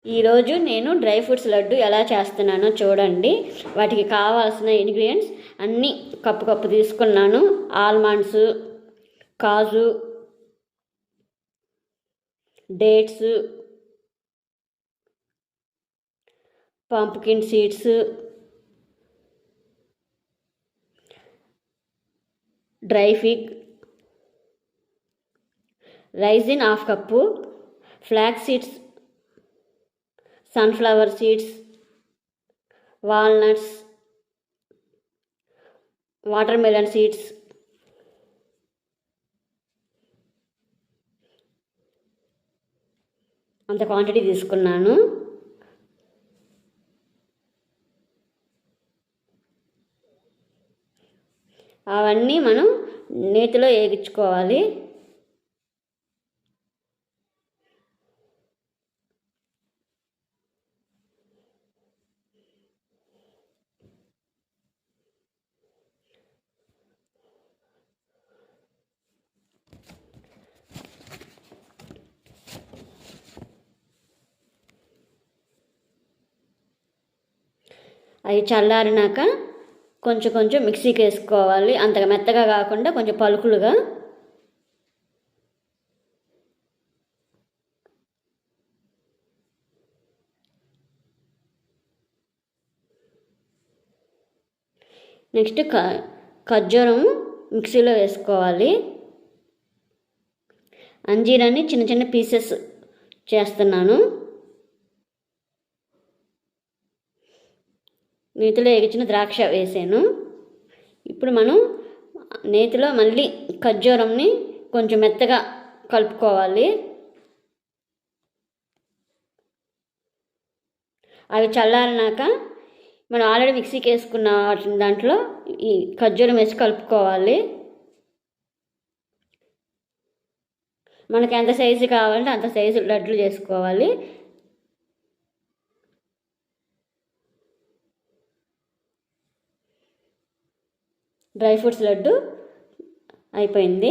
ఈరోజు నేను dry fruits laddu ఎలా చేస్తున్నానో చూడండి. వాటికి కావాల్సిన ఇంగ్రీడియంట్స్ అన్నీ కప్పు తీసుకున్నాను. ఆల్మండ్స్, కాజు, dates, pumpkin seeds, dry fig, raisin half cup, flax seeds, sunflower seeds, walnuts, watermelon seeds, అంత క్వాంటిటీ తీసుకున్నాను. అవన్నీ మనం నేతిలో వేగించుకోవాలి. అవి చల్లారినాక కొంచెం మిక్సీకి వేసుకోవాలి. అంతగా మెత్తగా కాకుండా కొంచెం పలుకులుగా. నెక్స్ట్ ఖర్జూరం మిక్సీలో వేసుకోవాలి. అంజీరాన్ని చిన్న చిన్న పీసెస్ చేస్తున్నాను. నేతిలో ఎగిచిన ద్రాక్ష వేసాను. ఇప్పుడు మనం నేతిలో మళ్ళీ ఖర్జూరంని కొంచెం మెత్తగా కలుపుకోవాలి. అవి చల్లారినాక మనం ఆల్రెడీ మిక్సీకి వేసుకున్న దాంట్లో ఈ ఖర్జూరం వేసి కలుపుకోవాలి. మనకి ఎంత సైజు కావాలంటే అంత సైజు లడ్లు చేసుకోవాలి. డ్రై ఫ్రూట్స్ లడ్డు అయిపోయింది.